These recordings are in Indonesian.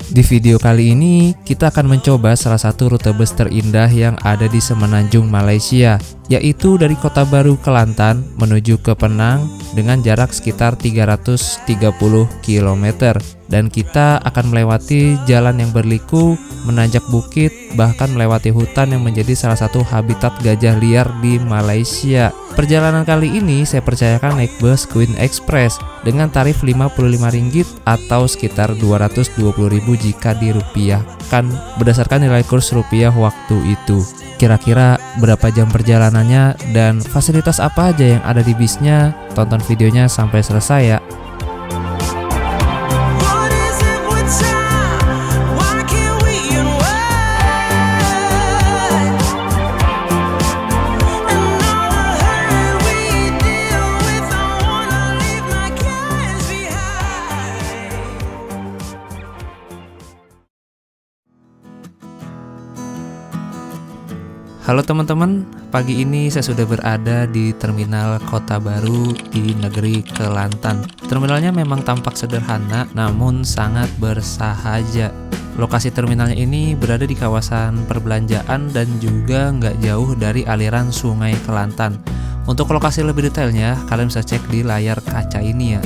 Di video kali ini, kita akan mencoba salah satu rute bus terindah yang ada di Semenanjung, Malaysia, yaitu dari Kota Baru, Kelantan menuju ke Penang dengan jarak sekitar 330 km. Dan kita akan melewati jalan yang berliku, menanjak bukit, bahkan melewati hutan yang menjadi salah satu habitat gajah liar di Malaysia. Perjalanan kali ini saya percayakan naik bus Queen Express dengan tarif RM55 atau sekitar Rp220.000 jika dirupiahkan berdasarkan nilai kurs rupiah waktu itu. Kira-kira berapa jam perjalanannya dan fasilitas apa aja yang ada di bisnya? Tonton videonya sampai selesai ya. Halo teman-teman, pagi ini saya sudah berada di Terminal Kota Baru di negeri Kelantan. Terminalnya memang tampak sederhana, namun sangat bersahaja. Lokasi terminalnya ini berada di kawasan perbelanjaan dan juga nggak jauh dari aliran Sungai Kelantan. Untuk lokasi lebih detailnya, kalian bisa cek di layar kaca ini ya.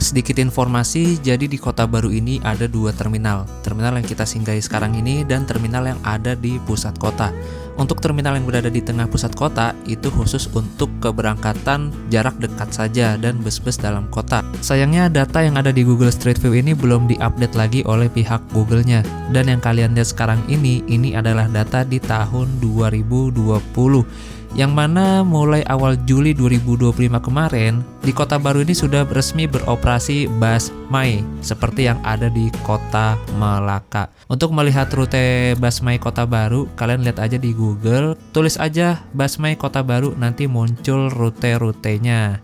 Sedikit informasi, jadi di Kota Baru ini ada dua terminal. Terminal yang kita singgahi sekarang ini dan terminal yang ada di pusat kota. Untuk terminal yang berada di tengah pusat kota, itu khusus untuk keberangkatan jarak dekat saja dan bus-bus dalam kota. Sayangnya data yang ada di Google Street View ini belum diupdate lagi oleh pihak Google-nya. Dan yang kalian lihat sekarang ini adalah data di tahun 2020. Yang mana mulai awal Juli 2025 kemarin, di Kota Baru ini sudah resmi beroperasi Busmay seperti yang ada di Kota Melaka. Untuk melihat rute Busmay Kota Baru, kalian lihat aja di Google, tulis aja Busmay Kota Baru, nanti muncul rute-rutenya.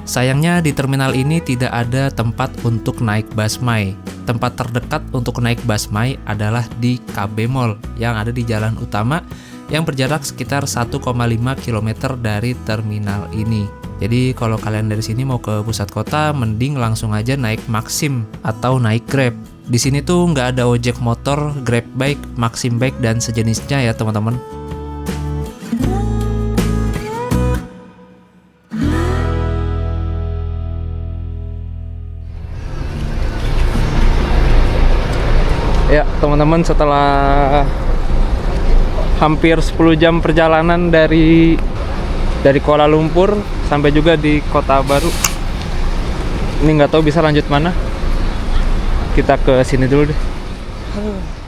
Sayangnya di terminal ini tidak ada tempat untuk naik Busmay. Tempat terdekat untuk naik Busmay adalah di KB Mall yang ada di jalan utama yang berjarak sekitar 1,5 km dari terminal ini. Jadi kalau kalian dari sini mau ke pusat kota, mending langsung aja naik Maxim atau naik Grab. Di sini tuh nggak ada ojek motor, Grab Bike, Maxim Bike dan sejenisnya ya teman-teman. Ya teman-teman, setelah hampir 10 jam perjalanan dari Kuala Lumpur sampai juga di Kota Baru, ini nggak tahu bisa lanjut mana. Kita ke sini dulu deh.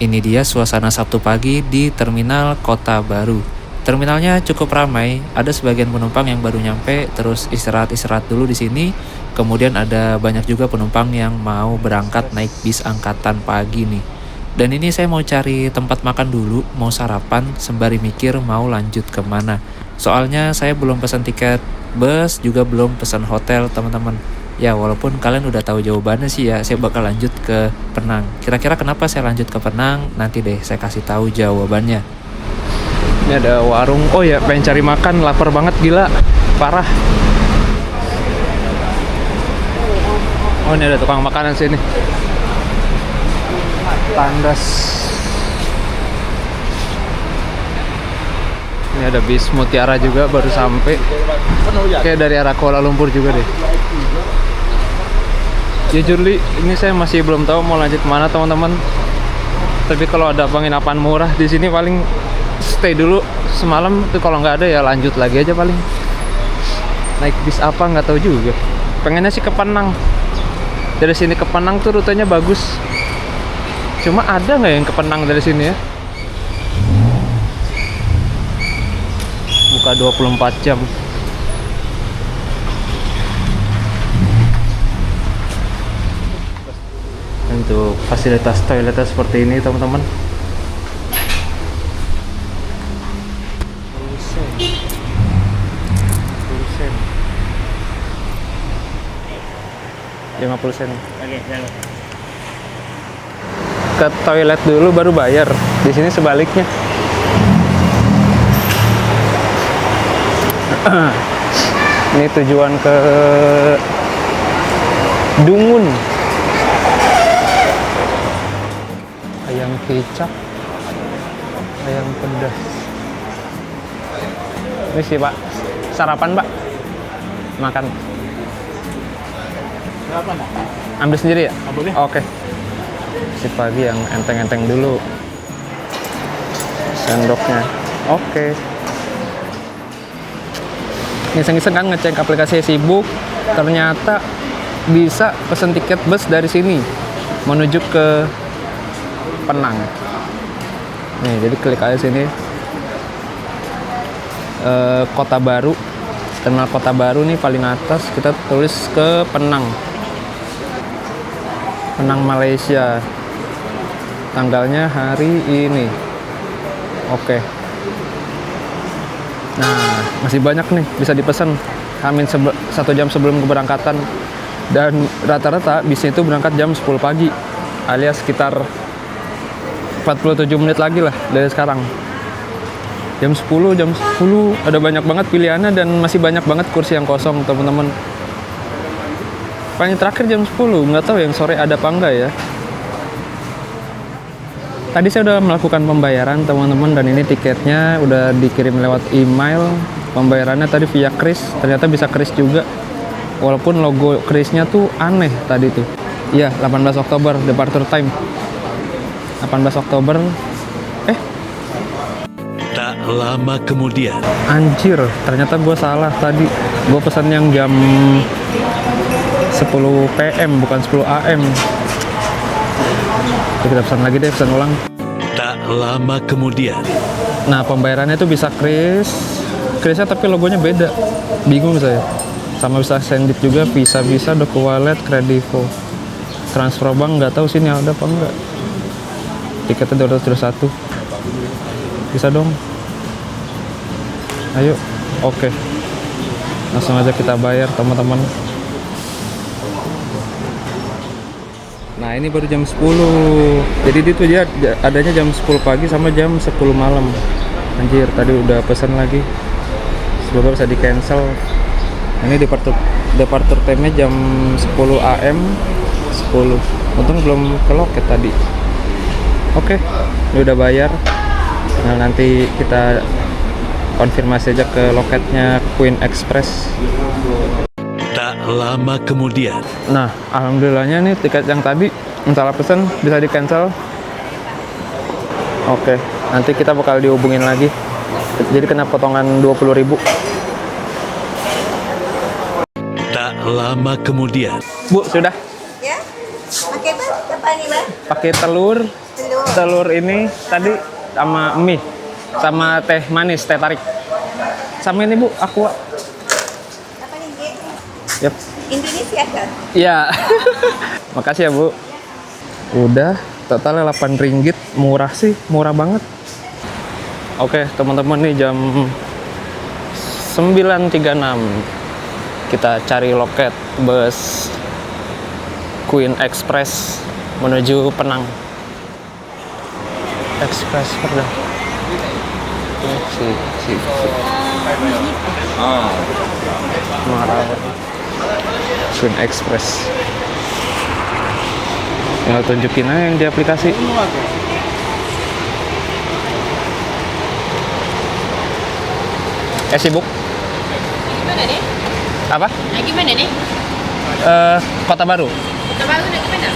Ini dia suasana Sabtu pagi di Terminal Kota Baru. Terminalnya cukup ramai, ada sebagian penumpang yang baru nyampe terus istirahat dulu di sini. Kemudian ada banyak juga penumpang yang mau berangkat naik bis angkatan pagi nih. Dan ini saya mau cari tempat makan dulu, mau sarapan, sembari mikir mau lanjut kemana. Soalnya saya belum pesan tiket bus, juga belum pesan hotel teman-teman. Ya walaupun kalian udah tahu jawabannya sih ya, saya bakal lanjut ke Penang. Kira-kira kenapa saya lanjut ke Penang? Nanti deh saya kasih tahu jawabannya. Ini ada warung, oh ya pengen cari makan, lapar banget gila, parah. Oh ini ada tukang makanan sini. Tandas. Ini ada bis Mutiara juga baru sampai. Kayak dari arah Kuala Lumpur juga deh. Jujur li, ini saya masih belum tahu mau lanjut kemana teman-teman. Tapi kalau ada penginapan murah di sini paling stay dulu semalam. Tuh kalau nggak ada ya lanjut lagi aja paling. Naik bis apa nggak tahu juga. Pengennya sih ke Penang. Dari sini ke Penang tuh rutenya bagus. Cuma ada nggak yang ke Penang dari sini ya? Buka 24 jam. Untuk fasilitas toiletnya seperti ini teman-teman. $50. Oke, jalan. Ke toilet dulu baru bayar. Di sini sebaliknya. Ini tujuan ke Dungun. Ayam kicap, ayam pedas. Ini sih Pak, sarapan Pak. Makan. Sarapan? Ambil sendiri ya? Boleh. Oke. Si pagi yang enteng-enteng dulu. Sendoknya. Oke. Iseng-iseng kan ngecek aplikasi sibuk, ternyata bisa pesen tiket bus dari sini menuju ke Penang. Nih, jadi klik aja sini. Kota Baru, terminal Kota Baru nih paling atas, kita tulis ke Penang. Penang Malaysia. Tanggalnya hari ini. Oke. Nah, masih banyak nih bisa dipesan Hamin 1 jam sebelum keberangkatan. Dan rata-rata bisnya itu berangkat jam 10 pagi alias sekitar 47 menit lagi lah dari sekarang. Jam 10 ada banyak banget pilihannya dan masih banyak banget kursi yang kosong teman-teman. Paling terakhir jam 10, nggak tahu yang sore ada apa enggak ya. Tadi saya udah melakukan pembayaran teman-teman dan ini tiketnya udah dikirim lewat email. Pembayarannya tadi via kris, ternyata bisa kris juga. Walaupun logo krisnya tuh aneh tadi tuh. Iya, 18 Oktober departure time. 18 Oktober. Tak lama kemudian. Anjir, ternyata gue salah tadi. Gue pesan yang jam 10 PM bukan 10 AM. Kita pesan lagi deh, pesan ulang. Tak lama kemudian. Nah, pembayarannya tuh bisa krisnya tapi logonya beda. Bingung saya. Sama bisa sendit juga, Visa, Doku Wallet, Kredivo. Transfer bank nggak tahu sini ada apa enggak. Tiketnya 221. Bisa dong. Ayo. Oke. Langsung aja kita bayar, teman-teman. Nah, ini baru jam 10. Jadi dia adanya jam 10 pagi sama jam 10 malam. Anjir, tadi udah pesan lagi. Semoga bisa di cancel. Ini departure time-nya jam 10 AM 10. Untung belum ke loket tadi. Oke, ini udah bayar. Nah, nanti kita konfirmasi aja ke loketnya Queen Express. Tak lama kemudian. Nah, alhamdulillahnya nih tiket yang tadi salah pesan bisa di cancel. Oke, nanti kita bakal dihubungin lagi. Jadi kena potongan 20.000. Tak lama kemudian. Bu, sudah. Ya? Pakai apa nih, Bang? Pakai telur. Telur. Telur ini tadi sama mie, sama teh manis, teh tarik. Sama ini Bu, aqua. Apa nih, Ge? Yap. Indonesia kan? Iya. Makasih ya Bu. Udah, totalnya 8 ringgit. Murah sih, murah banget. Oke, teman-teman nih jam 9.36. Kita cari loket bus Queen Express menuju Penang. Express pernah. Si. Marah. Queen Express. Tinggal tunjukin aja yang di aplikasi. Sibuk. Gimana nih? Apa? Nah, gimana nih? Kota Baru. Kota Baru nak gimana?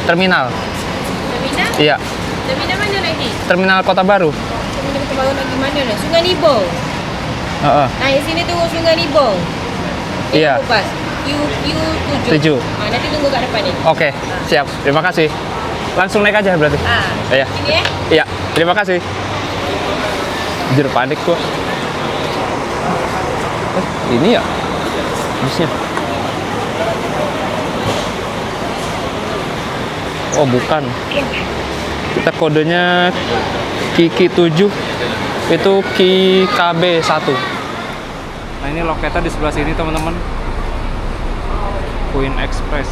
Terminal. Terminal? Iya. Terminal mana lagi? Terminal Kota Baru. Terminal Kota Baru nak gimana nih? Sungai Libo. Heeh. Naik sini tunggu Sungai Libo. Iya. Bus. U7. 7. Nanti tunggu kat depan ni. Oke, siap. Terima kasih. Langsung naik aja berarti. Iya. Sini ya. Iya, terima kasih. Anjir, panik gua. Ini ya busnya. Oh, bukan. Kita kodenya Kiki 7. Itu KB 1. Nah, ini loketnya di sebelah sini, teman-teman. Queen Express.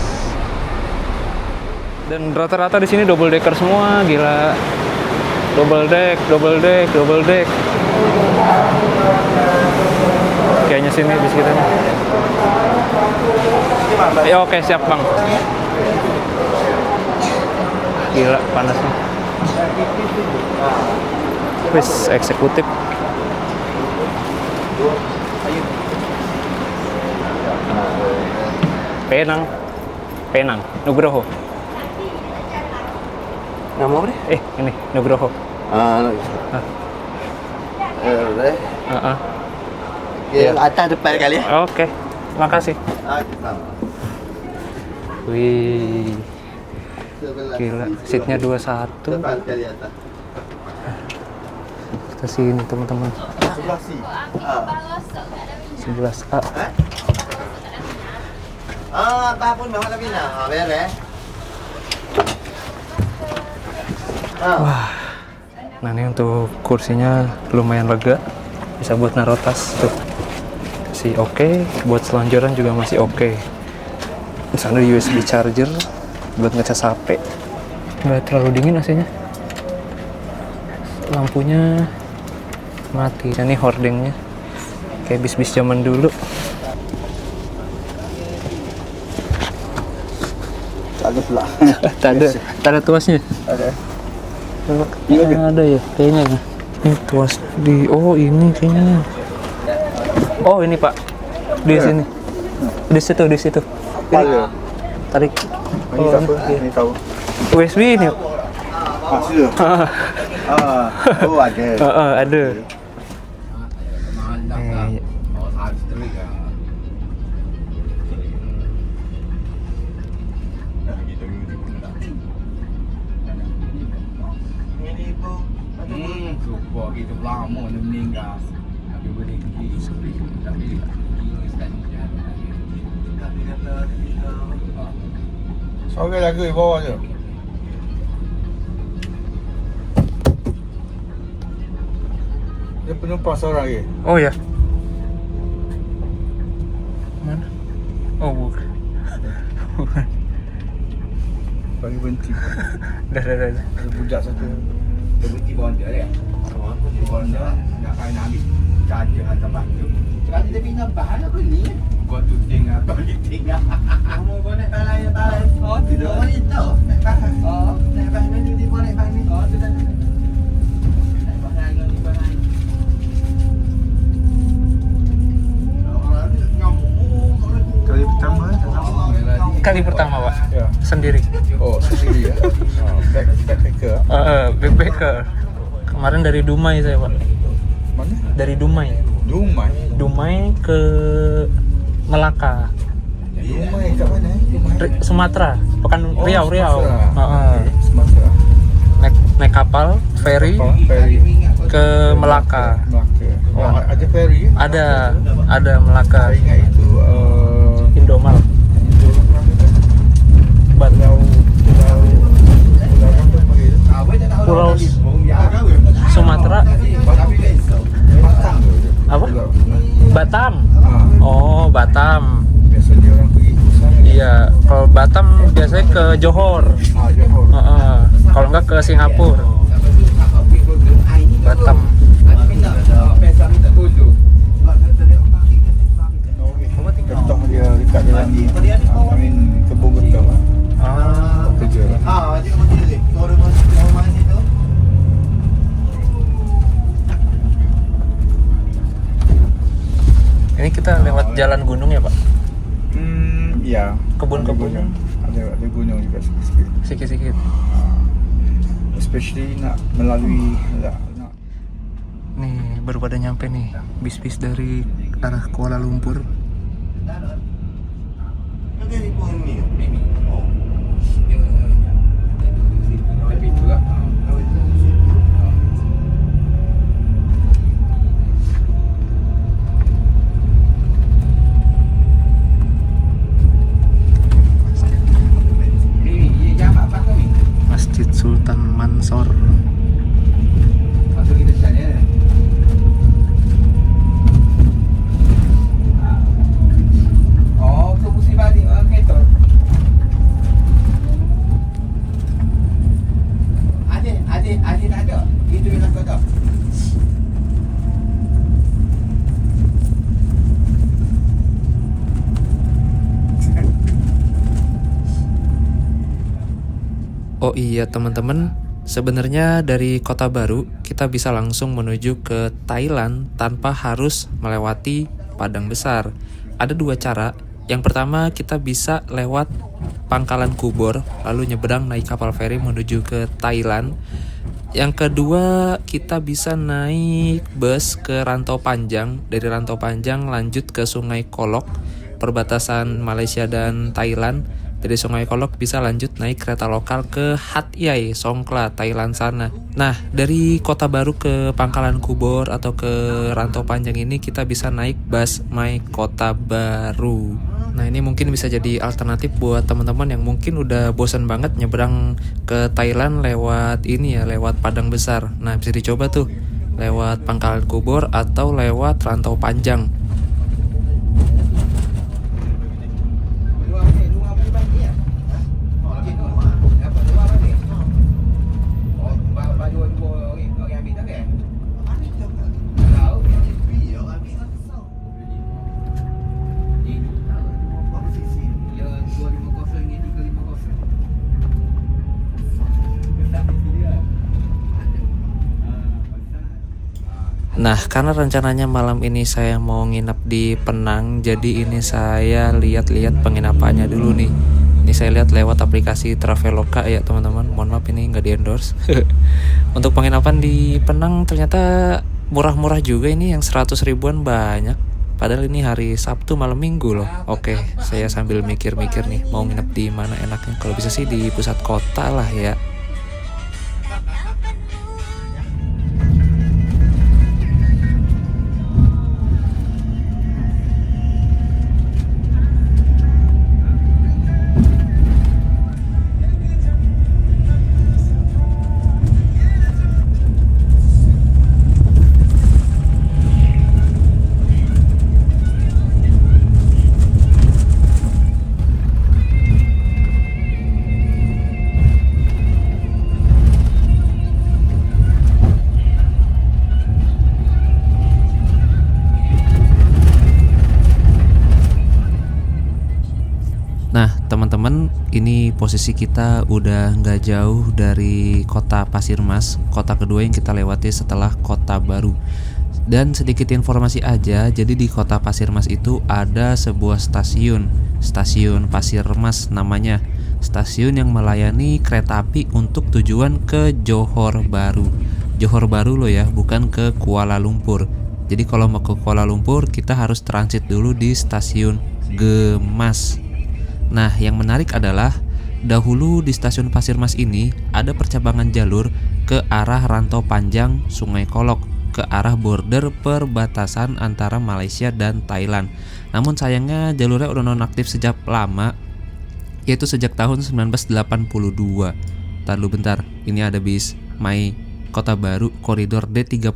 Dan rata-rata di sini double decker semua, gila. Double deck. Oke, kayaknya sini bis kita nih. Ya oke, siap bang. Gila panasnya. Wis eksekutif. Penang, Nugroho. Nama apa? Ini Nugroho. Boleh. Iya. Atas depan kali ya. Oke, makasih. Wih, gila, seatnya 21. Depan kali atas. Kita sini teman-teman. Sebelah si. 11A. Apapun bawa tapi nah, beres. Wah, nah ini untuk kursinya lumayan lega, bisa buat naruh tas tuh. Masih oke, buat selonjoran juga masih oke. Di sana USB charger buat ngecas HP. Nggak terlalu dingin AC-nya. Lampunya mati. Ini hordingnya kayak bis-bis zaman dulu. Ada pula. Tak ada tuasnya. Ada. Ada ya kayaknya. Ini tuas di ini kayaknya. Oh ini Pak. Di sini. Di situ. Ada. Tarik. Ini apa? Ini tahu. USB ini. Sudah. Oh ada. Ada. Lupa kita lama dia meninggal. Tapi boleh tapi Sorry lagi di bawah je. Dia penumpang seorang lagi. Oh ya. Mana? Oh bukan. Bukan. Bagi berhenti. Dah. Ada budak satu. Dia berhenti bonda dia. Berhenti bonda. Nak kena ambil charger hantar batu. Kalau dia pinjam bahan apa ni? Gua tu tinggal. Kamu boleh balai. Oh, tidak. Oh, itu. Naik bahan. Oh, naik bahan ni boleh bahan ni. Oh, sudah. Naik bahan ni bahan. Kali pertama Pak. Ya. Sendiri. Oh, sendiri ya. Backpacker. Backpacker. Kemarin dari Dumai saya Pak. Mana? Dari Dumai. Dumai ke Melaka. Dumai kat mana? Sumatera. Pekan Riau. Sumatera. Naik kapal feri Ferry ke Melaka. Melaka. Oh, ada ferry? Ada Melaka. Saya ingat itu Indomal. Pulau Sumatera. Apa? Batam. Oh, Batam. Biasanya orang pergi ke sana. Iya, kalau Batam biasanya ke Johor. Johor. Kalau enggak ke Singapura. Batam. Getah dia dekat dalam kebun getah lah. Kerja lah. Ini kita lewat jalan gunung ya Pak? Ya. Kebun-kebun. Ada gunung juga sikit-sikit. Sikit-sikit. Especially nak melalui Nih baru pada nyampe nih bis-bis dari arah Kuala Lumpur. Tapi itulah. Masjid Sultan Mansor. Masuk kita sana. Oh iya teman-teman, sebenarnya dari Kota Baru kita bisa langsung menuju ke Thailand tanpa harus melewati Padang Besar. Ada dua cara. Yang pertama kita bisa lewat Pangkalan Kubor lalu nyeberang naik kapal feri menuju ke Thailand. Yang kedua kita bisa naik bus ke Rantau Panjang. Dari Rantau Panjang lanjut ke Sungai Kolok, perbatasan Malaysia dan Thailand. Dari Sungai Kolok bisa lanjut naik kereta lokal ke Hat Yai, Songkhla, Thailand sana. Nah, dari Kota Baru ke Pangkalan Kubor atau ke Rantau Panjang ini kita bisa naik bus My Kota Baru. Nah, ini mungkin bisa jadi alternatif buat teman-teman yang mungkin udah bosan banget nyebrang ke Thailand lewat ini ya, lewat Padang Besar. Nah, bisa dicoba tuh lewat Pangkalan Kubor atau lewat Rantau Panjang. Nah, karena rencananya malam ini saya mau nginep di Penang, jadi ini saya lihat-lihat penginapannya dulu nih. Ini saya lihat lewat aplikasi Traveloka ya teman-teman. Mohon maaf ini nggak di endorse. Untuk penginapan di Penang ternyata murah-murah juga ini, yang 100 ribuan banyak. Padahal ini hari Sabtu malam Minggu loh. Oke, saya sambil mikir-mikir nih mau nginep di mana enaknya. Kalau bisa sih di pusat kota lah ya. Nah teman-teman, ini posisi kita udah nggak jauh dari kota Pasir Mas, kota kedua yang kita lewati setelah Kota Baru. Dan sedikit informasi aja, jadi di kota Pasir Mas itu ada sebuah stasiun Pasir Mas namanya. Stasiun yang melayani kereta api untuk tujuan ke Johor Baru. Johor Baru loh ya, bukan ke Kuala Lumpur. Jadi kalau mau ke Kuala Lumpur kita harus transit dulu di stasiun Gemas. Nah, yang menarik adalah dahulu di stasiun Pasir Mas ini ada percabangan jalur ke arah Rantau Panjang, Sungai Kolok, ke arah border perbatasan antara Malaysia dan Thailand. Namun sayangnya jalurnya udah nonaktif sejak lama, yaitu sejak tahun 1982. Ntar dulu bentar, ini ada bis My Kota Baru koridor D30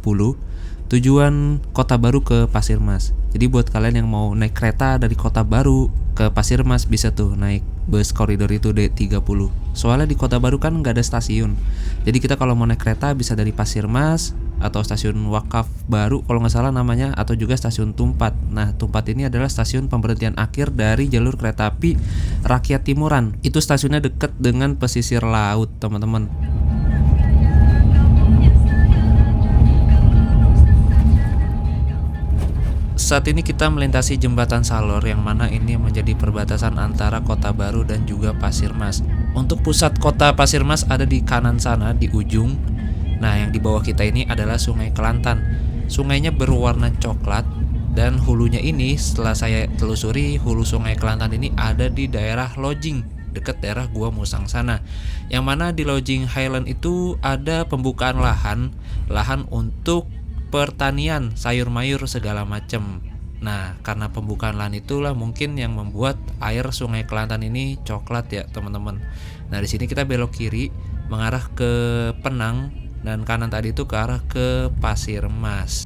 tujuan Kota Baru ke Pasir Mas. Jadi buat kalian yang mau naik kereta dari Kota Baru ke Pasir Mas bisa tuh naik bus koridor itu D30. Soalnya di Kota Baru kan nggak ada stasiun. Jadi kita kalau mau naik kereta bisa dari Pasir Mas atau stasiun Wakaf Baru kalau nggak salah namanya, atau juga stasiun Tumpat. Nah, Tumpat ini adalah stasiun pemberhentian akhir dari jalur kereta api Rakyat Timuran. Itu stasiunnya deket dengan pesisir laut, teman-teman. Saat ini kita melintasi jembatan Salor yang mana ini menjadi perbatasan antara Kota Baru dan juga Pasir Mas. Untuk pusat kota Pasir Mas ada di kanan sana di ujung. Nah, yang di bawah kita ini adalah Sungai Kelantan. Sungainya berwarna coklat dan hulunya ini setelah saya telusuri, hulu Sungai Kelantan ini ada di daerah Lojing, dekat daerah Gua Musang sana. Yang mana di Lojing Highland itu ada pembukaan lahan untuk pertanian, sayur mayur segala macam. Nah, karena pembukaan lahan itulah mungkin yang membuat air Sungai Kelantan ini coklat ya, teman-teman. Nah, di sini kita belok kiri mengarah ke Penang dan kanan tadi itu ke arah ke Pasir Mas.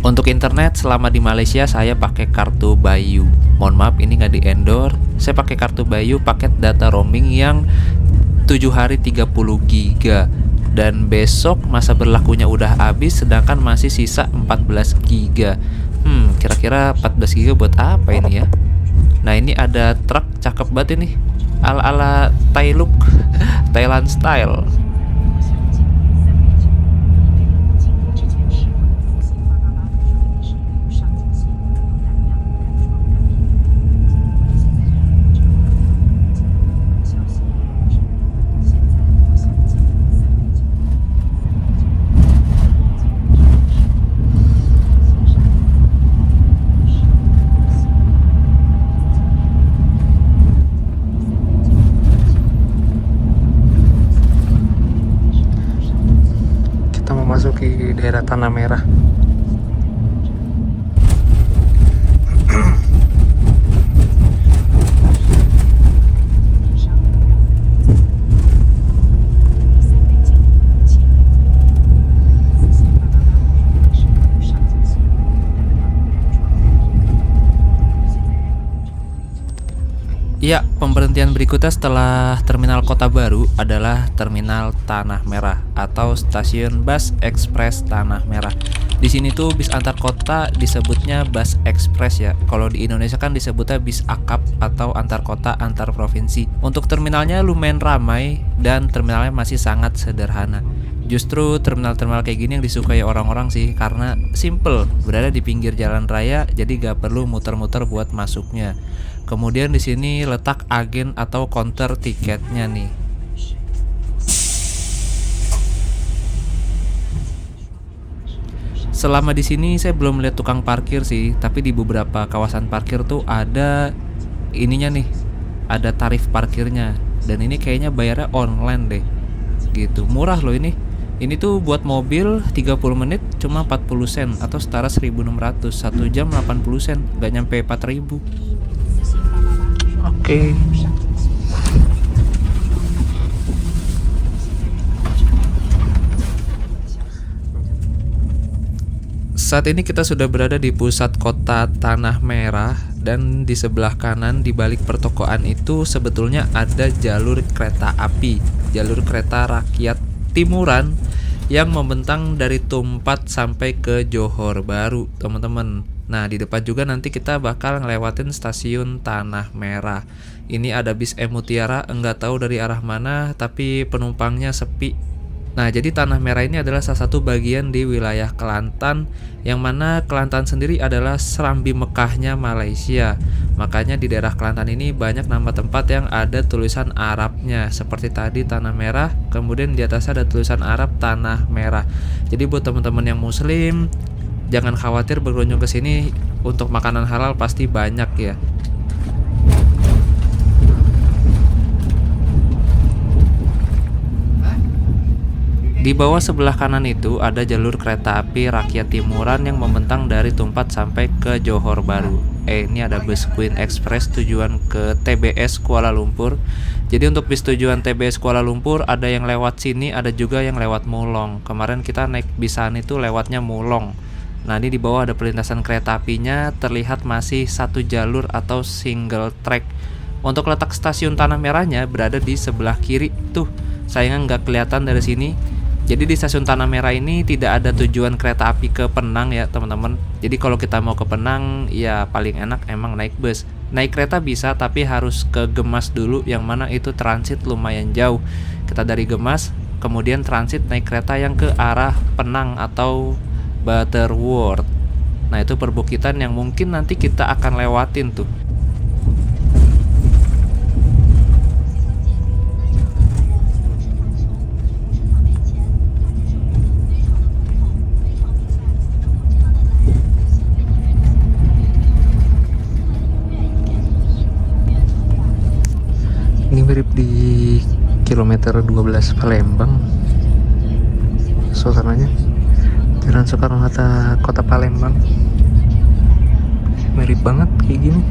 Untuk internet selama di Malaysia saya pakai kartu Bayu. Mohon maaf ini nggak di-endorse. Saya pakai kartu Bayu paket data roaming yang 7 hari 30 giga. Dan besok masa berlakunya udah habis sedangkan masih sisa 14 giga. Kira-kira 14 giga buat apa ini ya? Nah, ini ada truk cakep banget ini. Ala-ala Thai look, Thailand style. Memasuki daerah Tanah Merah. Ya, pemberhentian berikutnya setelah Terminal Kota Baru adalah Terminal Tanah Merah atau Stasiun Bus Ekspres Tanah Merah. Di sini tuh bis antar kota disebutnya Bus Ekspres ya. Kalau di Indonesia kan disebutnya bis akap atau antar kota antar provinsi. Untuk terminalnya lumayan ramai dan terminalnya masih sangat sederhana. Justru terminal-terminal kayak gini yang disukai orang-orang sih karena simple, berada di pinggir jalan raya jadi gak perlu muter-muter buat masuknya. Kemudian di sini letak agen atau counter tiketnya nih. Selama di sini saya belum lihat tukang parkir sih, tapi di beberapa kawasan parkir tuh ada ininya nih, ada tarif parkirnya. Dan ini kayaknya bayarnya online deh. Gitu, murah loh ini. Ini tuh buat mobil 30 menit cuma 40 sen atau setara 1.600, 1 jam 80 sen, gak nyampe 4.000. Oke. Saat ini kita sudah berada di pusat kota Tanah Merah dan di sebelah kanan di balik pertokoan itu sebetulnya ada jalur kereta api, jalur kereta rakyat Timuran yang membentang dari Tumpat sampai ke Johor Baru, teman-teman. Nah, di depan juga nanti kita bakal ngelewatin stasiun Tanah Merah. Ini ada bis Mutiara, enggak tahu dari arah mana, tapi penumpangnya sepi. Nah, jadi Tanah Merah ini adalah salah satu bagian di wilayah Kelantan, yang mana Kelantan sendiri adalah serambi Mekahnya Malaysia. Makanya di daerah Kelantan ini banyak nama tempat yang ada tulisan Arabnya, seperti tadi Tanah Merah, kemudian di atasnya ada tulisan Arab Tanah Merah. Jadi buat teman-teman yang muslim, jangan khawatir berkunjung ke sini, untuk makanan halal pasti banyak ya. Di bawah sebelah kanan itu ada jalur kereta api rakyat Timuran yang membentang dari Tumpat sampai ke Johor Baru. Ini ada bus Queen Express tujuan ke TBS Kuala Lumpur. Jadi untuk bis tujuan TBS Kuala Lumpur ada yang lewat sini, ada juga yang lewat Mulong. Kemarin kita naik bisan itu lewatnya Mulong. Nah, ini di bawah ada perlintasan kereta apinya, terlihat masih satu jalur atau single track. Untuk letak stasiun Tanah Merahnya berada di sebelah kiri tuh. Sayangnya nggak kelihatan dari sini. Jadi di stasiun Tanah Merah ini tidak ada tujuan kereta api ke Penang ya teman-teman. Jadi kalau kita mau ke Penang ya paling enak emang naik bus. Naik kereta bisa tapi harus ke Gemas dulu, yang mana itu transit lumayan jauh. Kita dari Gemas kemudian transit naik kereta yang ke arah Penang atau Butterworth. Nah, itu perbukitan yang mungkin nanti kita akan lewatin tuh. Ini mirip di kilometer 12 Palembang suasananya. Jalan Soekarno-Hatta Kota Palembang. Mirip banget kayak gini.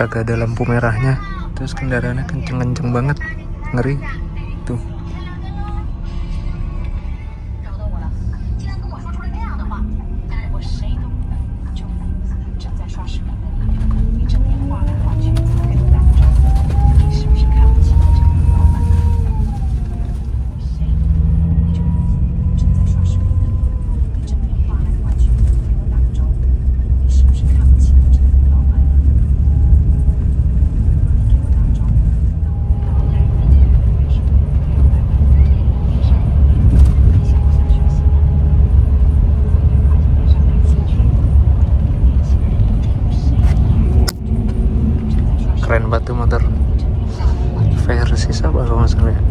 kagak ada lampu merahnya, terus kendaraannya kenceng-kenceng banget, ngeri tuh. Keren banget tuh motor versi apa kalau nggak salah ya.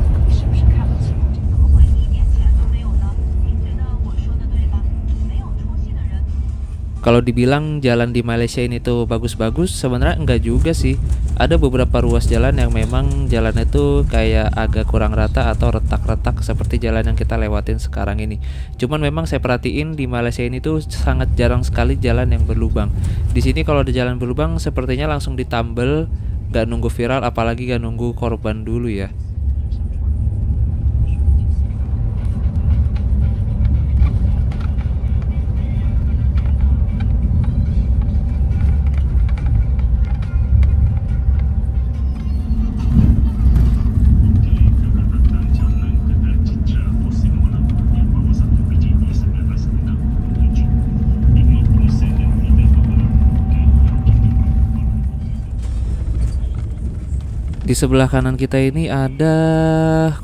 Kalau dibilang jalan di Malaysia ini tuh bagus-bagus, sebenarnya enggak juga sih. Ada beberapa ruas jalan yang memang jalannya tuh kayak agak kurang rata atau retak-retak seperti jalan yang kita lewatin sekarang ini. Cuman memang saya perhatiin di Malaysia ini tuh sangat jarang sekali jalan yang berlubang. Di sini kalau ada jalan berlubang sepertinya langsung ditambel, gak nunggu viral apalagi gak nunggu korban dulu ya. Di sebelah kanan kita ini ada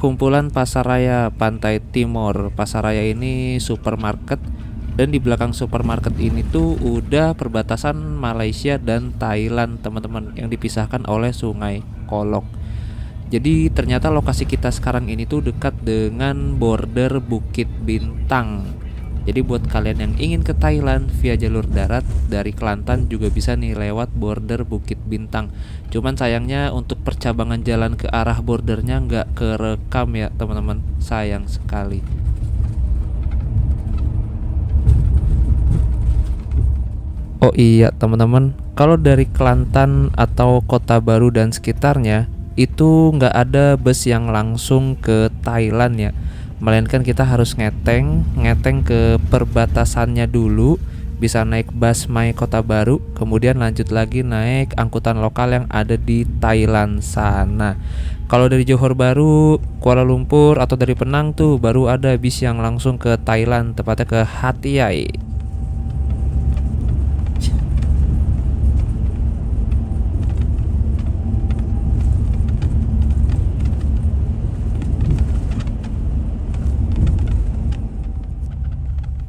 kumpulan Pasaraya Pantai Timur. Pasaraya ini supermarket, dan di belakang supermarket ini tuh udah perbatasan Malaysia dan Thailand teman-teman, yang dipisahkan oleh Sungai Kolok. Jadi ternyata lokasi kita sekarang ini tuh dekat dengan border Bukit Bintang. Jadi buat kalian yang ingin ke Thailand via jalur darat dari Kelantan juga bisa nih lewat border Bukit Bintang. Cuman sayangnya untuk percabangan jalan ke arah bordernya nggak kerekam ya teman-teman, sayang sekali. Oh iya teman-teman, kalau dari Kelantan atau Kota Baru dan sekitarnya itu nggak ada bus yang langsung ke Thailand ya, melainkan kita harus ngeteng ke perbatasannya dulu, bisa naik bus My Kota Baru, kemudian lanjut lagi naik angkutan lokal yang ada di Thailand sana. Kalau dari Johor Bahru, Kuala Lumpur atau dari Penang tuh baru ada bis yang langsung ke Thailand, tepatnya ke Hat Yai.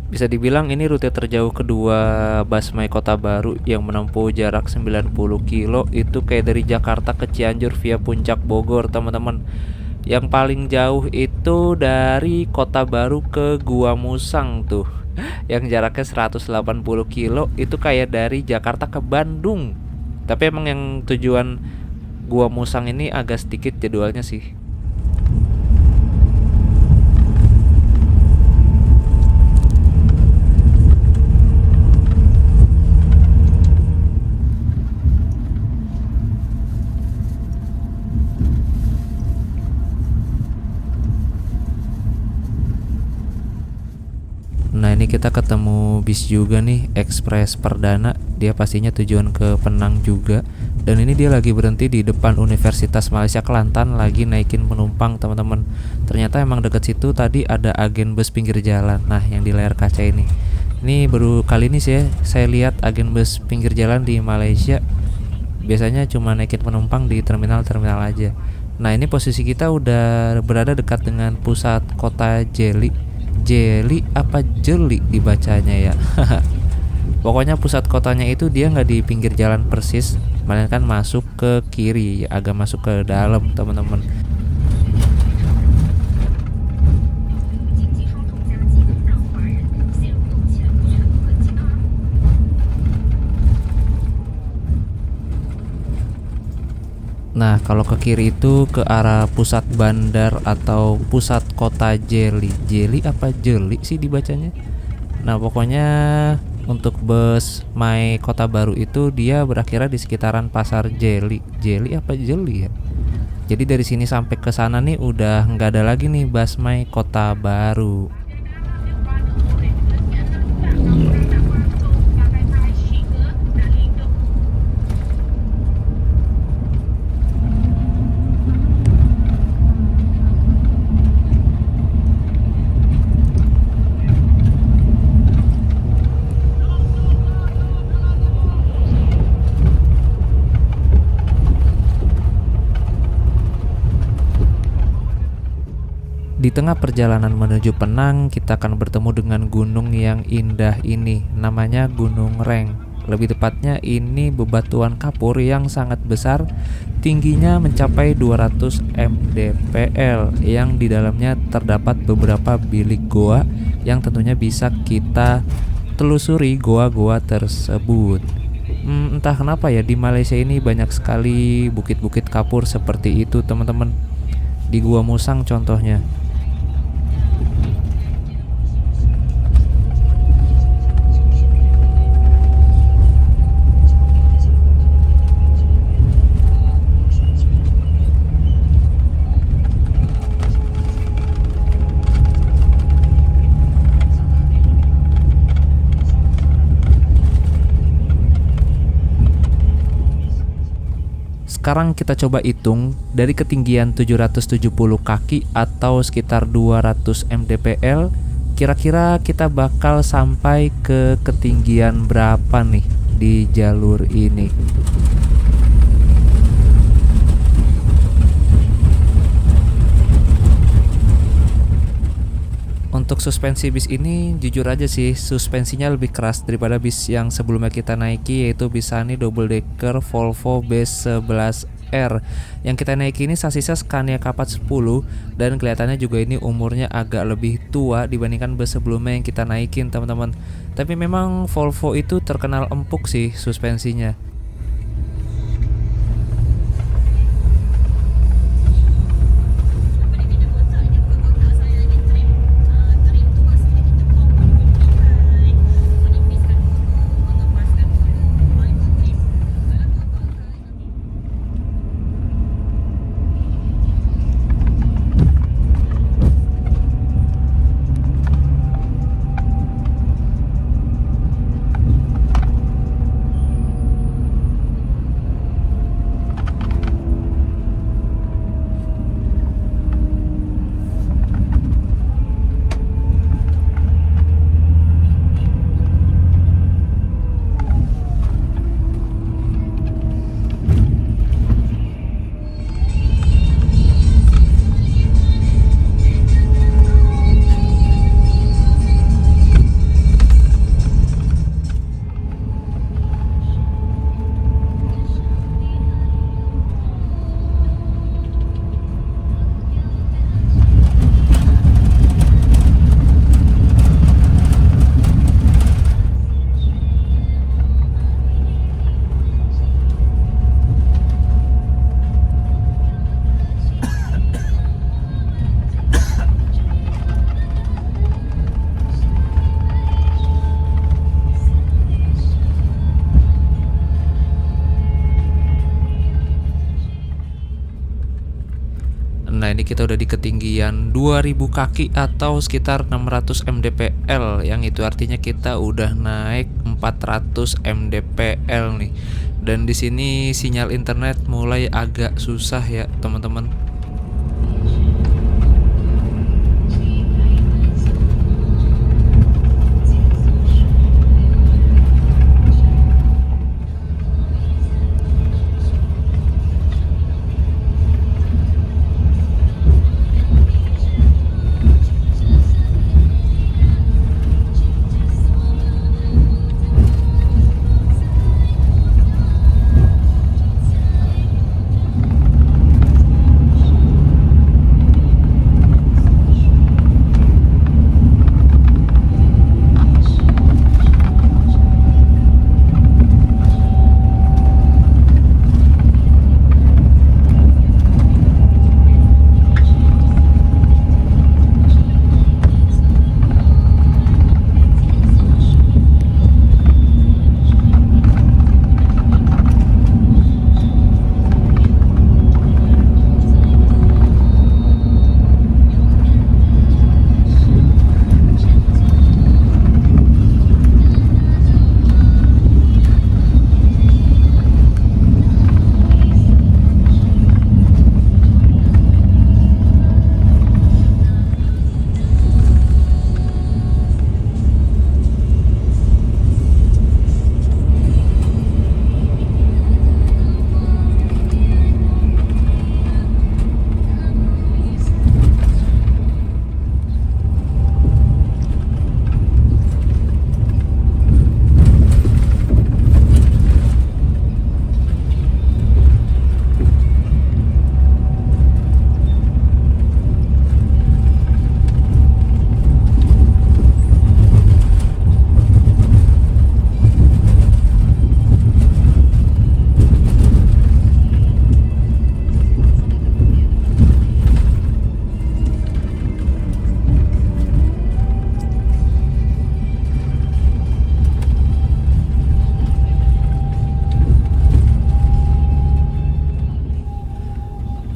Bisa dibilang ini rute terjauh kedua Busway Kota Baru yang menempuh jarak 90 kilo, itu kayak dari Jakarta ke Cianjur via Puncak Bogor teman-teman. Yang paling jauh itu dari Kota Baru ke Gua Musang tuh, yang jaraknya 180 kilo, itu kayak dari Jakarta ke Bandung. Tapi emang yang tujuan Gua Musang ini agak sedikit jadwalnya sih. Nah ini kita ketemu bis juga nih, Ekspres Perdana. Dia pastinya tujuan ke Penang juga. Dan ini dia lagi berhenti di depan Universitas Malaysia Kelantan, lagi naikin penumpang teman-teman. Ternyata emang deket situ tadi ada agen bus pinggir jalan. Nah yang di layar kaca ini baru kali ini sih ya saya lihat agen bus pinggir jalan di Malaysia. Biasanya cuma naikin penumpang di terminal-terminal aja. Nah ini posisi kita udah berada dekat dengan pusat kota Jeli apa Jeli dibacanya ya. Pokoknya pusat kotanya itu dia nggak di pinggir jalan persis, melainkan masuk ke kiri, agak masuk ke dalam teman-teman. Nah kalau ke kiri itu ke arah pusat bandar atau pusat kota Jeli apa Jeli sih dibacanya. Nah pokoknya untuk bus My Kota Baru itu dia berakhirnya di sekitaran Pasar Jeli apa Jeli ya. Jadi dari sini sampai ke sana nih udah nggak ada lagi nih bus My Kota Baru. Di tengah perjalanan menuju Penang, kita akan bertemu dengan gunung yang indah ini, namanya Gunung Reng. Lebih tepatnya ini bebatuan kapur yang sangat besar, tingginya mencapai 200 mdpl, yang di dalamnya terdapat beberapa bilik goa yang tentunya bisa kita telusuri goa-goa tersebut. Entah kenapa ya di Malaysia ini banyak sekali bukit-bukit kapur seperti itu teman-teman. Di Gua Musang contohnya. Sekarang kita coba hitung dari ketinggian 770 kaki atau sekitar 200 mdpl, kira-kira kita bakal sampai ke ketinggian berapa nih di jalur ini. Untuk suspensi bis ini jujur aja sih suspensinya lebih keras daripada bis yang sebelumnya kita naiki, yaitu Bisani double decker Volvo B11R. Yang kita naiki ini sasisnya Scania K410 dan kelihatannya juga ini umurnya agak lebih tua dibandingkan bus sebelumnya yang kita naikin teman-teman. Tapi memang Volvo itu terkenal empuk sih suspensinya. Nah ini kita udah di ketinggian 2000 kaki atau sekitar 600 mdpl, yang itu artinya kita udah naik 400 mdpl nih. Dan di sini sinyal internet mulai agak susah ya teman-teman.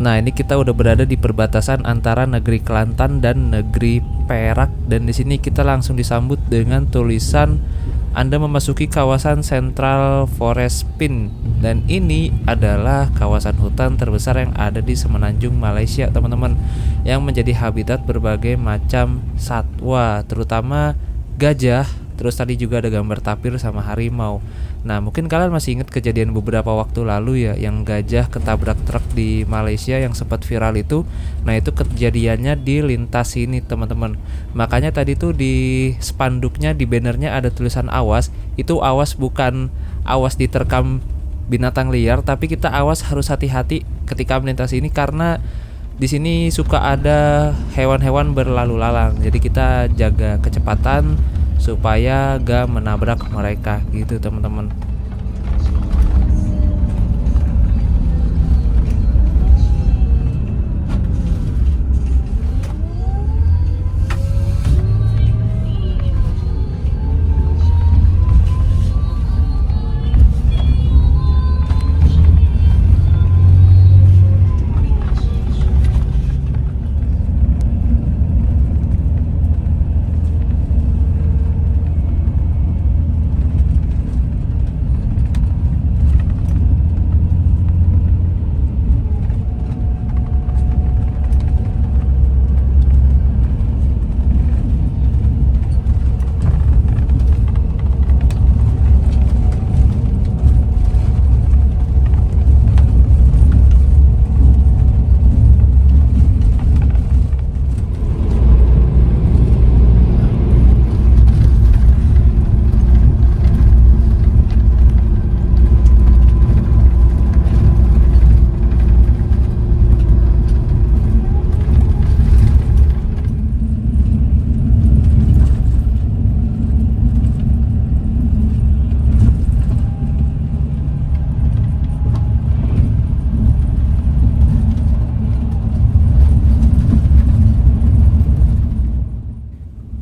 Nah, ini kita udah berada di perbatasan antara negeri Kelantan dan negeri Perak, dan di sini kita langsung disambut dengan tulisan Anda memasuki kawasan Central Forest Pin, dan ini adalah kawasan hutan terbesar yang ada di Semenanjung Malaysia, teman-teman, yang menjadi habitat berbagai macam satwa, terutama gajah. Terus tadi juga ada gambar tapir sama harimau. Nah, mungkin kalian masih ingat kejadian beberapa waktu lalu ya, yang gajah ketabrak truk di Malaysia yang sempat viral itu. Nah, itu kejadiannya di lintas ini, teman-teman. Makanya tadi tuh di spanduknya, di bannernya ada tulisan awas. Itu awas bukan awas diterkam binatang liar, tapi kita awas harus hati-hati ketika melintasi ini, karena di sini suka ada hewan-hewan berlalu lalang. Jadi kita jaga kecepatan supaya gak menabrak mereka gitu, teman-teman.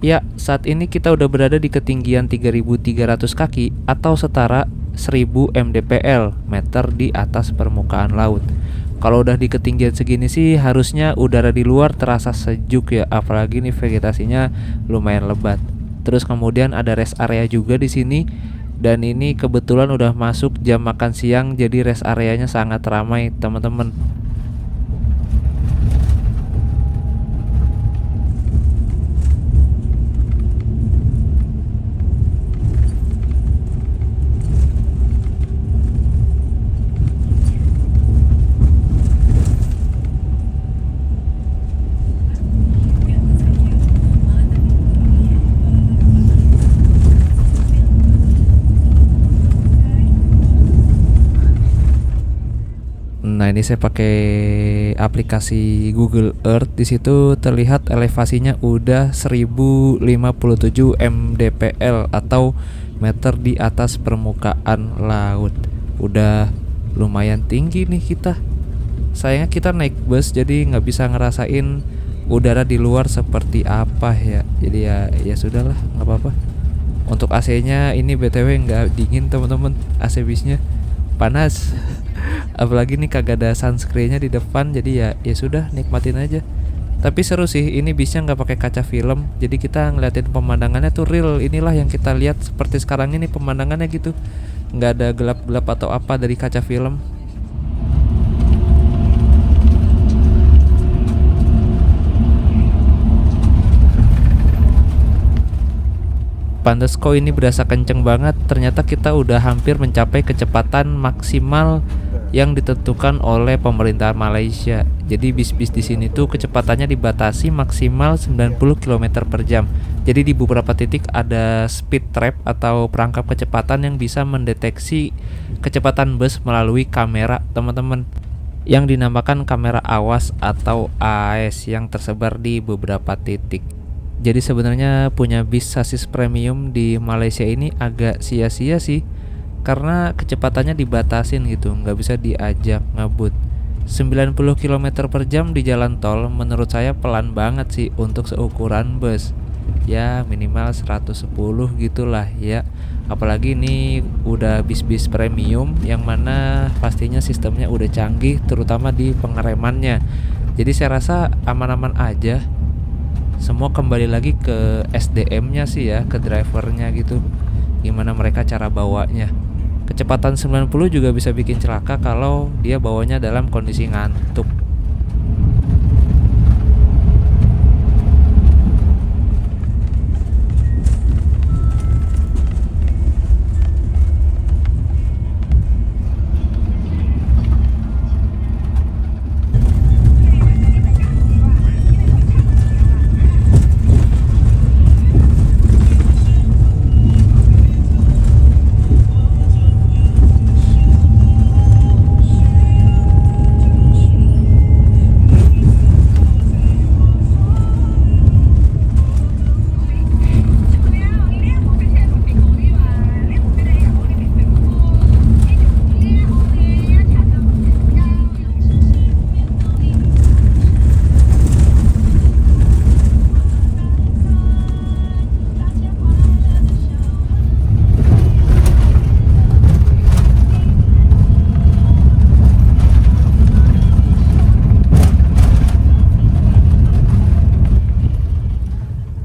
Ya, saat ini kita udah berada di ketinggian 3.300 kaki atau setara 1000 mdpl, meter di atas permukaan laut. Kalau udah di ketinggian segini sih harusnya udara di luar terasa sejuk ya, apalagi nih vegetasinya lumayan lebat. Terus kemudian ada rest area juga di sini, dan ini kebetulan udah masuk jam makan siang, jadi rest areanya sangat ramai, teman-teman. Nah, ini saya pakai aplikasi Google Earth. Di situ terlihat elevasinya udah 1057 mdpl atau meter di atas permukaan laut. Udah lumayan tinggi nih kita. Sayangnya kita naik bus jadi nggak bisa ngerasain udara di luar seperti apa ya. Jadi ya sudahlah, nggak apa-apa. Untuk AC-nya ini BTW nggak dingin, teman-teman. AC bisnya panas. Apalagi nih kagak ada sunscreennya di depan, jadi ya sudah, nikmatin aja. Tapi seru sih, ini bisnya nggak pakai kaca film, jadi kita ngeliatin pemandangannya tuh real. Inilah yang kita lihat seperti sekarang ini pemandangannya gitu, nggak ada gelap-gelap atau apa dari kaca film. Pantes kok ini berasa kenceng banget. Ternyata kita udah hampir mencapai kecepatan maksimal yang ditentukan oleh pemerintah Malaysia. Jadi bis-bis di sini tuh kecepatannya dibatasi maksimal 90 km per jam. Jadi di beberapa titik ada speed trap atau perangkap kecepatan yang bisa mendeteksi kecepatan bus melalui kamera, teman-teman, yang dinamakan kamera awas atau AAS yang tersebar di beberapa titik. Jadi sebenarnya punya bis sasis premium di Malaysia ini agak sia-sia sih, karena kecepatannya dibatasin gitu, nggak bisa diajak ngebut. 90 km per jam di jalan tol menurut saya pelan banget sih untuk seukuran bus. ya minimal 110 gitulah ya. Apalagi ini udah bis-bis premium yang mana pastinya sistemnya udah canggih, terutama di pengeremannya. Jadi saya rasa aman-aman aja. Semua kembali lagi ke SDM-nya sih ya, ke drivernya gitu, gimana mereka cara bawanya. Kecepatan 90 juga bisa bikin celaka kalau dia bawanya dalam kondisi ngantuk.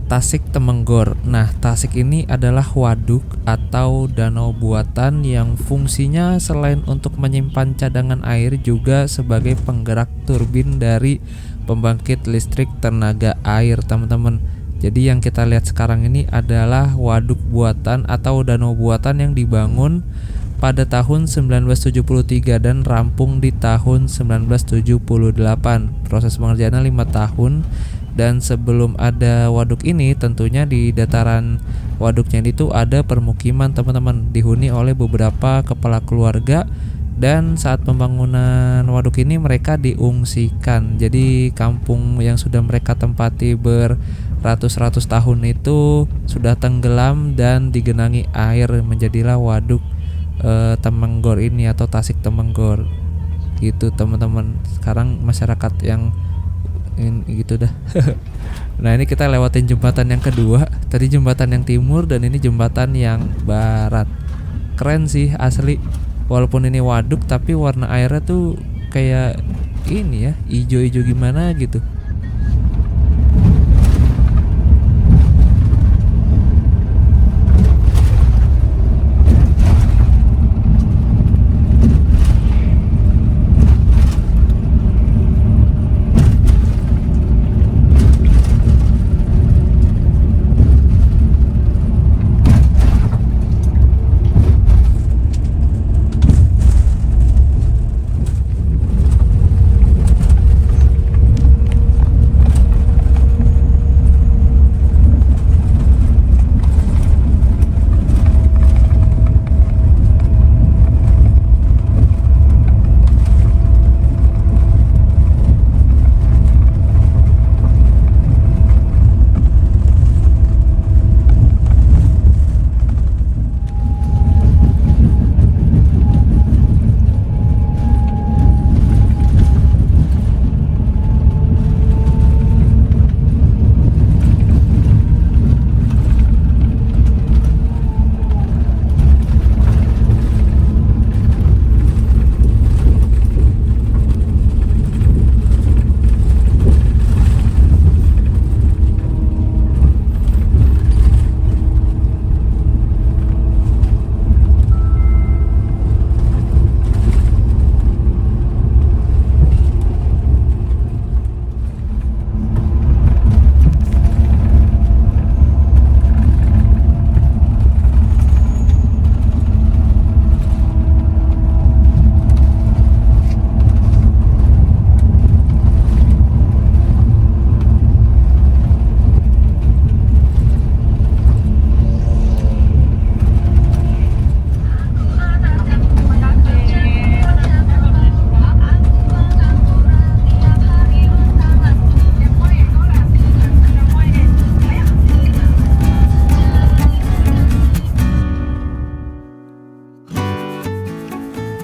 Tasik Temenggor. Nah, Tasik ini adalah waduk atau danau buatan yang fungsinya selain untuk menyimpan cadangan air juga sebagai penggerak turbin dari pembangkit listrik tenaga air, teman-teman. Jadi yang kita lihat sekarang ini adalah waduk buatan atau danau buatan yang dibangun pada tahun 1973 dan rampung di tahun 1978. Proses pengerjaannya 5 tahun. Dan sebelum ada waduk ini, tentunya di dataran waduknya itu ada permukiman, teman-teman, dihuni oleh beberapa kepala keluarga. Dan saat pembangunan waduk ini mereka diungsikan. Jadi kampung yang sudah mereka tempati beratus-ratus tahun itu sudah tenggelam dan digenangi air, menjadilah waduk Temenggor ini atau Tasik Temenggor gitu, teman-teman. Sekarang masyarakat yang ini gitu dah. Nah, ini kita lewatin jembatan yang kedua. Tadi jembatan yang timur dan ini jembatan yang barat. Keren sih asli. Walaupun ini waduk tapi warna airnya tuh kayak ini ya, ijo-ijo gimana gitu.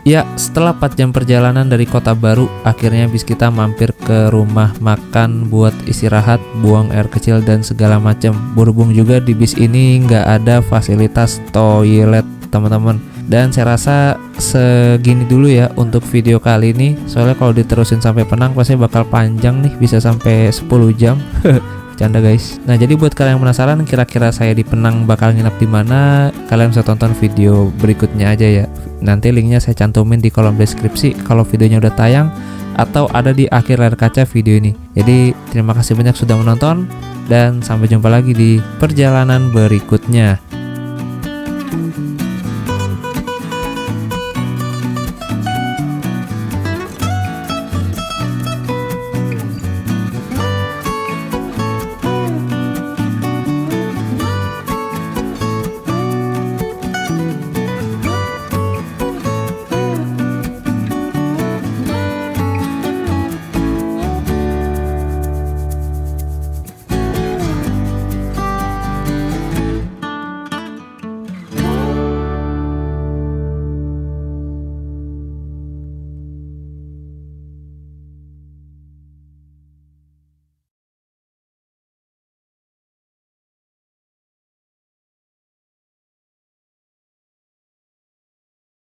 Ya, setelah 4 jam perjalanan dari Kota Baru, akhirnya bis kita mampir ke rumah makan buat istirahat, buang air kecil dan segala macam. Berhubung juga di bis ini nggak ada fasilitas toilet, teman-teman. Dan saya rasa segini dulu ya untuk video kali ini. Soalnya kalau diterusin sampai Penang pasti bakal panjang nih, bisa sampai 10 jam. Canda guys. Nah, jadi buat kalian yang penasaran kira-kira saya di Penang bakal nginep di mana, kalian bisa tonton video berikutnya aja ya. Nanti linknya saya cantumin di kolom deskripsi kalau videonya udah tayang atau ada di akhir layar kaca video ini. Jadi terima kasih banyak sudah menonton dan sampai jumpa lagi di perjalanan berikutnya.